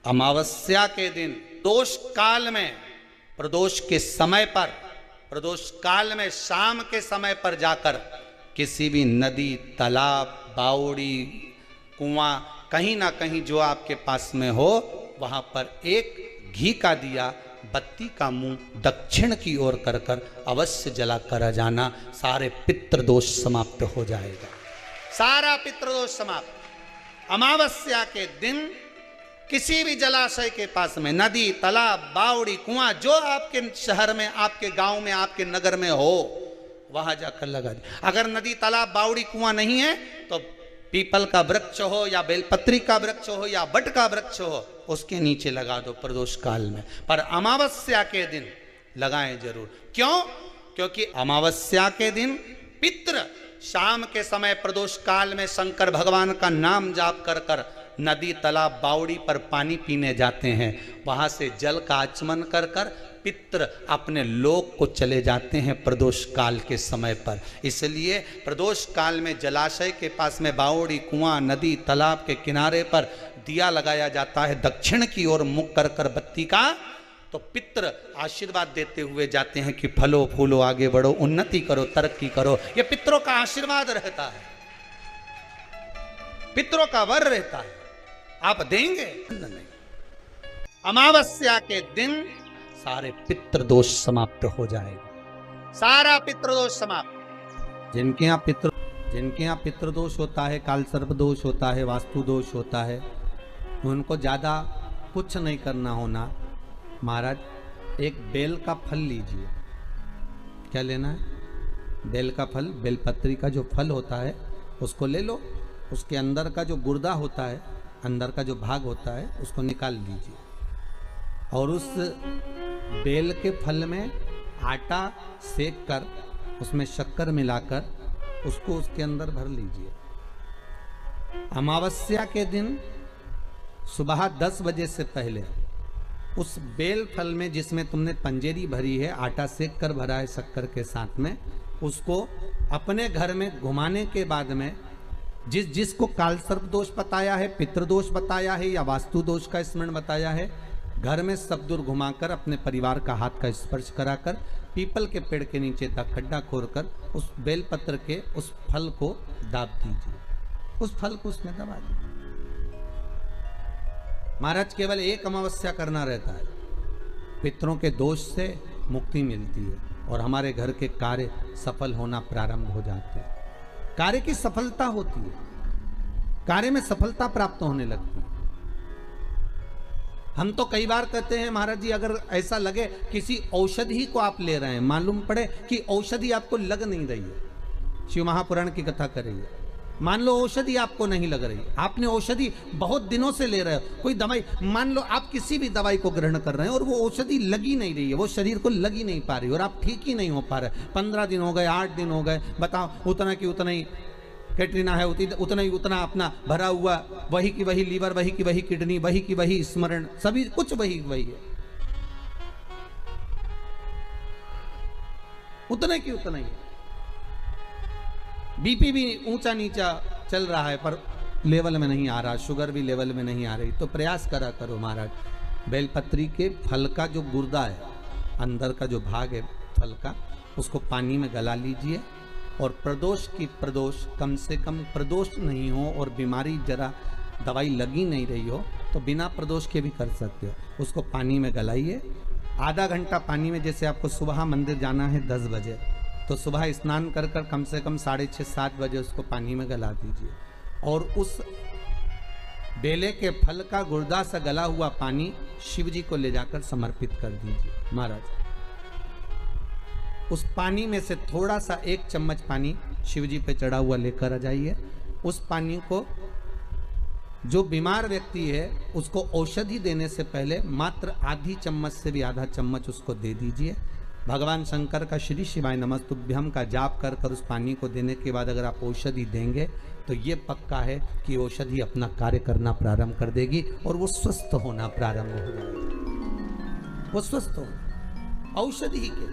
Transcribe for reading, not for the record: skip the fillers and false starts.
अमावस्या के दिन प्रदोष काल में, प्रदोष के समय पर, प्रदोष काल में शाम के समय पर जाकर किसी भी नदी, तालाब, बावड़ी, कुआं, कहीं ना कहीं जो आपके पास में हो, वहां पर एक घी का दिया, बत्ती का मुंह दक्षिण की ओर कर कर अवश्य जला कर जाना। सारे पितृदोष समाप्त हो जाएगा, सारा पितृदोष समाप्त। अमावस्या के दिन किसी भी जलाशय के पास में, नदी, तालाब, बावड़ी, कुआं, जो आपके शहर में, आपके गांव में, आपके नगर में हो, वहां जाकर लगा दे। अगर नदी, तालाब, बावड़ी, कुआं नहीं है तो पीपल का वृक्ष हो या बेलपत्री का वृक्ष हो या बट का वृक्ष हो, उसके नीचे लगा दो प्रदोष काल में। पर अमावस्या के दिन लगाएं जरूर। क्यों? क्योंकि अमावस्या के दिन पितृ शाम के समय प्रदोष काल में शंकर भगवान का नाम जाप कर कर नदी, तालाब, बावड़ी पर पानी पीने जाते हैं। वहां से जल का आचमन कर कर पितृ अपने लोक को चले जाते हैं प्रदोष काल के समय पर। इसलिए प्रदोष काल में जलाशय के पास में, बावड़ी, कुआं, नदी, तालाब के किनारे पर दिया लगाया जाता है दक्षिण की ओर मुख कर कर बत्ती का। तो पितृ आशीर्वाद देते हुए जाते हैं कि फलो फूलो, आगे बढ़ो, उन्नति करो, तरक्की करो। ये पितरों का आशीर्वाद रहता है, पितरों का वर रहता है। आप देंगे नहीं। अमावस्या के दिन सारे पितृदोष समाप्त हो जाएगा, सारा पितृदोष समाप्त। जिनके यहाँ पितृदोष होता है, काल सर्प दोष होता है, वास्तु दोष होता है, उनको ज्यादा कुछ नहीं करना होना। महाराज एक बेल का फल लीजिए। क्या लेना है? बेल का फल, बेलपत्री का जो फल होता है उसको ले लो। उसके अंदर का जो गुर्दा होता है, अंदर का जो भाग होता है, उसको निकाल लीजिए और उस बेल के फल में आटा सेक कर उसमें शक्कर मिलाकर उसको उसके अंदर भर लीजिए। अमावस्या के दिन सुबह 10 बजे से पहले उस बेल फल में, जिसमें तुमने पंजेरी भरी है, आटा सेक कर भरा है शक्कर के साथ में, उसको अपने घर में घुमाने के बाद में जिसको काल सर्प दोष बताया है, पितृदोष बताया है या वास्तु दोष का स्मरण बताया है, घर में सब दूर घुमाकर अपने परिवार का हाथ का स्पर्श कराकर पीपल के पेड़ के नीचे तक खड्डा खोदकर उस बेलपत्र के उस फल को दाब दीजिए। उस फल को उसमें दबा दीजिए। महाराज केवल एक अमावस्या करना रहता है, पितरों के दोष से मुक्ति मिलती है और हमारे घर के कार्य सफल होना प्रारंभ हो जाते हैं। कार्य की सफलता होती है, कार्य में सफलता प्राप्त होने लगती है। हम तो कई बार कहते हैं महाराज जी, अगर ऐसा लगे किसी औषधि को आप ले रहे हैं, मालूम पड़े कि औषधि आपको लग नहीं रही है, शिव महापुराण की कथा कर रही है, मान लो औषधि आपको नहीं लग रही, आपने औषधि बहुत दिनों से ले रहे हो, कोई दवाई, मान लो आप किसी भी दवाई को ग्रहण कर रहे हैं और वो औषधि लगी नहीं रही है, वो शरीर को लगी नहीं पा रही और आप ठीक ही नहीं हो पा रहे, 15 दिन हो गए, 8 दिन हो गए, बताओ, उतना की उतना ही कैटरीना है, उतना ही उतना अपना भरा हुआ, वही की वही लीवर, वही की वही किडनी, वही की वही स्मरण, सभी कुछ वही वही है, उतने की उतना ही। बीपी भी ऊंचा नीचा चल रहा है पर लेवल में नहीं आ रहा, शुगर भी लेवल में नहीं आ रही। तो प्रयास करा करो महाराज, बेलपत्री के फल का जो गुर्दा है, अंदर का जो भाग है फल का, उसको पानी में गला लीजिए और प्रदोष की प्रदोष, कम से कम प्रदोष नहीं हो और बीमारी जरा दवाई लगी नहीं रही हो तो बिना प्रदोष के भी कर सकते हो, उसको पानी में गलाइए। आधा घंटा पानी में, जैसे आपको सुबह मंदिर जाना है 10 बजे, तो सुबह स्नान कर कर कम से कम 6:30-7 बजे उसको पानी में गला दीजिए और उस बेले के फल का गुर्दा से गला हुआ पानी शिव जी को ले जाकर समर्पित कर दीजिए। महाराज उस पानी में से थोड़ा सा 1 चम्मच पानी शिव जी पे चढ़ा हुआ लेकर आ जाइए। उस पानी को जो बीमार व्यक्ति है उसको औषधि देने से पहले मात्र आधी चम्मच से भी आधा चम्मच उसको दे दीजिए। भगवान शंकर का श्री शिवाय नमस्तुभ्यम का जाप कर कर उस पानी को देने के बाद अगर आप औषधि देंगे तो ये पक्का है कि औषधि अपना कार्य करना प्रारंभ कर देगी और वो स्वस्थ होना प्रारंभ हो जाएगी। वो स्वस्थ हो औषधि के